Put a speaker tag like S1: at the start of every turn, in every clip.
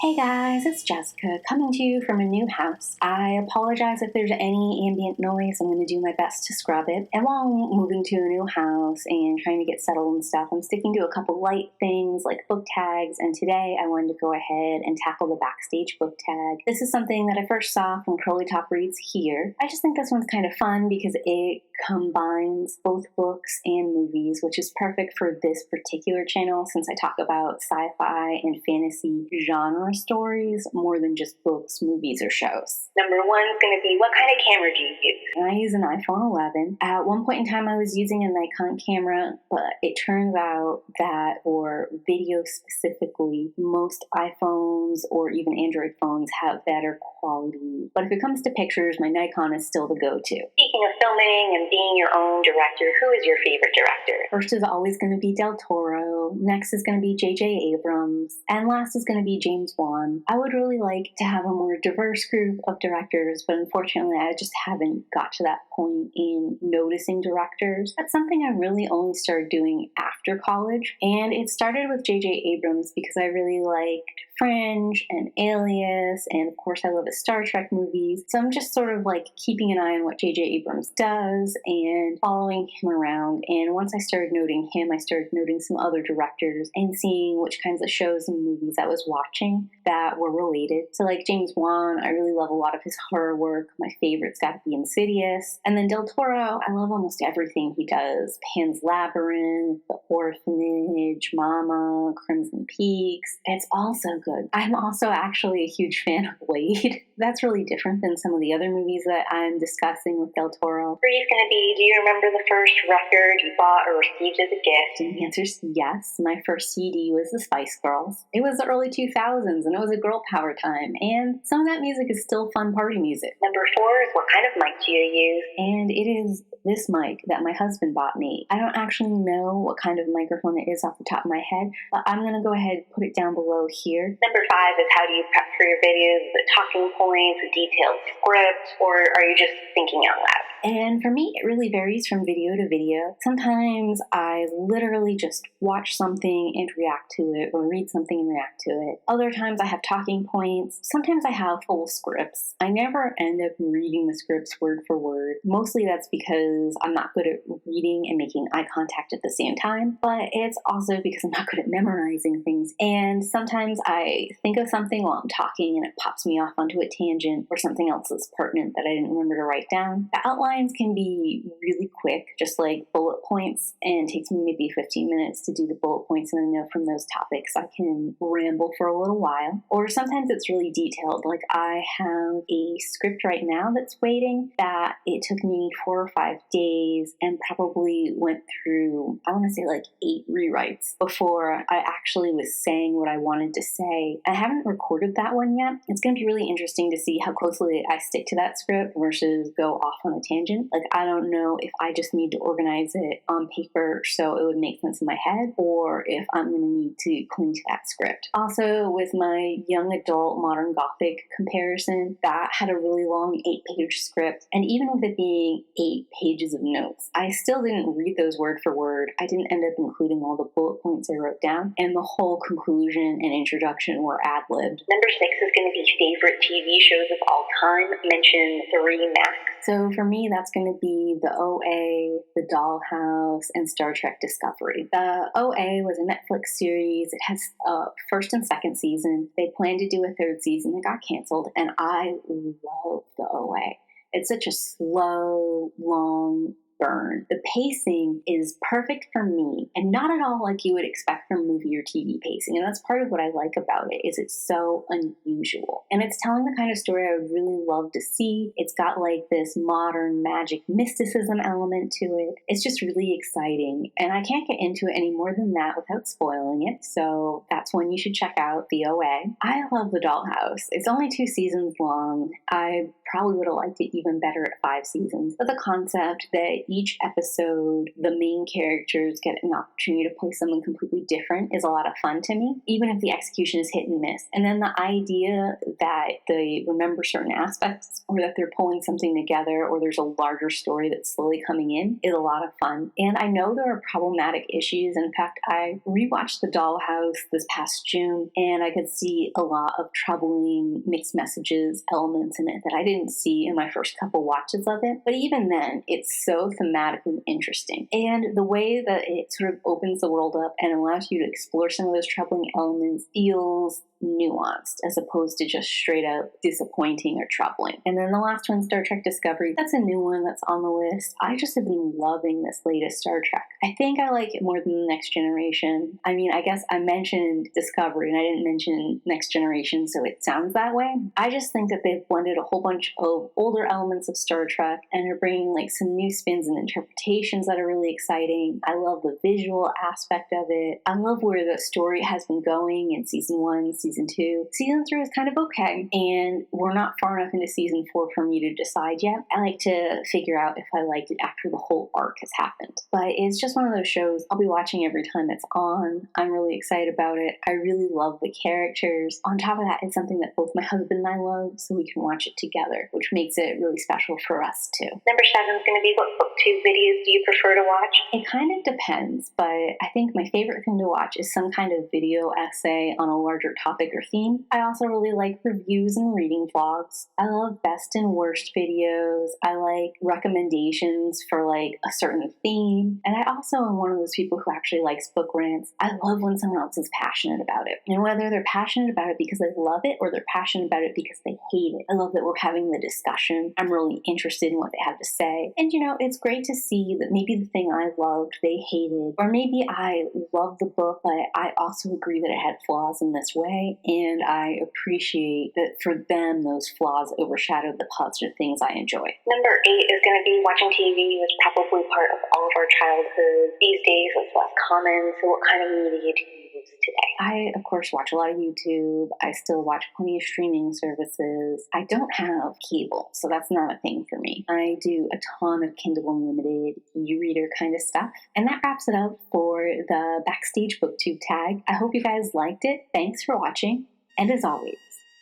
S1: Hey guys, it's Jessica coming to you from a new house. I apologize if there's any ambient noise. I'm going to do my best to scrub it. And while I'm moving to a new house and trying to get settled and stuff, I'm sticking to a couple light things like book tags. And today I wanted to go ahead and tackle the Backstage Booktag. This is something that I first saw from Curly Top Reads here. I just think this one's kind of fun because it combines both books and movies, which is perfect for this particular channel since I talk about sci-fi and fantasy genre stories more than just books, movies, or shows. Number one is going to be, what kind of camera do you use? And I use an iPhone 11. At one point in time, I was using a Nikon camera, but it turns out that for video specifically, most iPhones or even Android phones have better quality. But if it comes to pictures, my Nikon is still the go-to. Speaking of filming and being your own director, who is your favorite director? First is always going to be Del Toro. Next is going to be J.J. Abrams. And last is going to be James Wan. I would really like to have a more diverse group of directors, but unfortunately I just haven't got to that point in noticing directors. That's something I really only started doing after college. And it started with J.J. Abrams because I really liked Fringe and Alias, and of course I love the Star Trek movies. So I'm just sort of like keeping an eye on what J.J. Abrams does and following him around. And once I started noting him, I started noting some other directors and seeing which kinds of shows and movies I was watching that were related. So like James Wan, I really love a lot of his horror work. My favorite's got to be Insidious. And then Del Toro, I love almost everything he does. Pan's Labyrinth, The Orphanage, Mama, Crimson Peaks. It's all so good. I'm also actually a huge fan of Blade. That's really different than some of the other movies that I'm discussing with Del Toro. Three's going to be, do you remember the first record you bought or received as a gift? And the answer is yes. My first CD was the Spice Girls. It was the early 2000s and it was a girl power time. And some of that music is still fun party music. Number 4 is, what kind of mic do you use? And it is this mic that my husband bought me. I don't actually know what kind of microphone it is off the top of my head, but I'm going to go ahead and put it down below here. Number 5 is, how do you prep for your videos? Is it talking points, a detailed script, or are you just thinking out loud? And for me, it really varies from video to video. Sometimes I literally just watch something and react to it, or read something and react to it. Other times I have talking points. Sometimes I have full scripts. I never end up reading the scripts word for word. Mostly that's because I'm not good at reading and making eye contact at the same time, but it's also because I'm not good at memorizing things. And sometimes I think of something while I'm talking and it pops me off onto a tangent or something else that's pertinent that I didn't remember to write down. The outlines can be really quick, just like bullet points, and it takes me maybe 15 minutes to do the bullet points, and I know from those topics I can ramble for a little while. Or sometimes it's really detailed, like I have a script right now that's waiting that it took me 4 or 5 days and probably went through, I want to say like 8 rewrites before I actually was saying what I wanted to say. I haven't recorded that one yet. It's going to be really interesting to see how closely I stick to that script versus go off on a tangent. Like, I don't know if I just need to organize it on paper so it would make sense in my head, or if I'm going to need to cling to that script. Also, with my young adult modern gothic comparison, that had a really long 8-page script, and even with it being 8 pages of notes, I still didn't read those word for word. I didn't end up including all the bullet points I wrote down, and the whole conclusion and introduction were ad-libbed. Number 6 is going to be favorite TV shows of all time. Mention 3 max. So for me, that's going to be the OA, the Dollhouse, and Star Trek Discovery. The OA was a Netflix series. It has a first and second season. They planned to do a 3rd season that got canceled, and I love the OA. It's such a slow, long burn. The pacing is perfect for me, and not at all like you would expect from movie or TV pacing. And that's part of what I like about it, is it's so unusual. And it's telling the kind of story I would really love to see. It's got like this modern magic mysticism element to it. It's just really exciting. And I can't get into it any more than that without spoiling it. So that's one you should check out, the OA. I love the Dollhouse. It's only 2 seasons long. I probably would have liked it even better at 5 seasons. But the concept that each episode, the main characters get an opportunity to play someone completely different is a lot of fun to me, even if the execution is hit and miss. And then the idea that they remember certain aspects, or that they're pulling something together, or there's a larger story that's slowly coming in, is a lot of fun. And I know there are problematic issues. In fact, I rewatched The Dollhouse this past June, and I could see a lot of troubling mixed messages, elements in it that I didn't see in my first couple watches of it. But even then, it's so thematically interesting. And the way that it sort of opens the world up and allows you to explore some of those troubling elements feels nuanced as opposed to just straight up disappointing or troubling. And then the last one, Star Trek Discovery, that's a new one that's on the list. I just have been loving this latest Star Trek. I think I like it more than The Next Generation. I mean, I guess I mentioned Discovery and I didn't mention Next Generation, so it sounds that way. I just think that they've blended a whole bunch of older elements of Star Trek and are bringing like some new spins and interpretations that are really exciting. I love the visual aspect of it. I love where the story has been going in season 1, season 2. Season 3 is kind of okay, and we're not far enough into season 4 for me to decide yet. I like to figure out if I liked it after the whole arc has happened. But it's just one of those shows I'll be watching every time it's on. I'm really excited about it. I really love the characters. On top of that, it's something that both my husband and I love, so we can watch it together, which makes it really special for us too. Number 7 is going to be, what BookTube videos do you prefer to watch? It kind of depends, but I think my favorite thing to watch is some kind of video essay on a larger topic or theme. I also really like reviews and reading vlogs. I love best and worst videos. I like recommendations for like a certain theme. And I also am one of those people who actually likes book rants. I love when someone else is passionate about it. And whether they're passionate about it because they love it or they're passionate about it because they hate it. I love that we're having the discussion. I'm really interested in what they have to say. And it's great to see that maybe the thing I loved, they hated. Or maybe I loved the book, but I also agree that it had flaws in this way. And I appreciate that for them, those flaws overshadowed the positive things I enjoy. Number 8 is going to be watching TV, which is probably part of all of our childhood. These days, it's less common. So what kind of media do you use today? I, of course, watch a lot of YouTube. I still watch plenty of streaming services. I don't have cable, so that's not a thing for me. I do a ton of Kindle Unlimited, e-reader kind of stuff. And that wraps it up for the Backstage Booktube tag. I hope you guys liked it. Thanks for watching. And as always,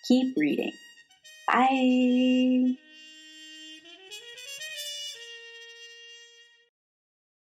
S1: keep reading. Bye!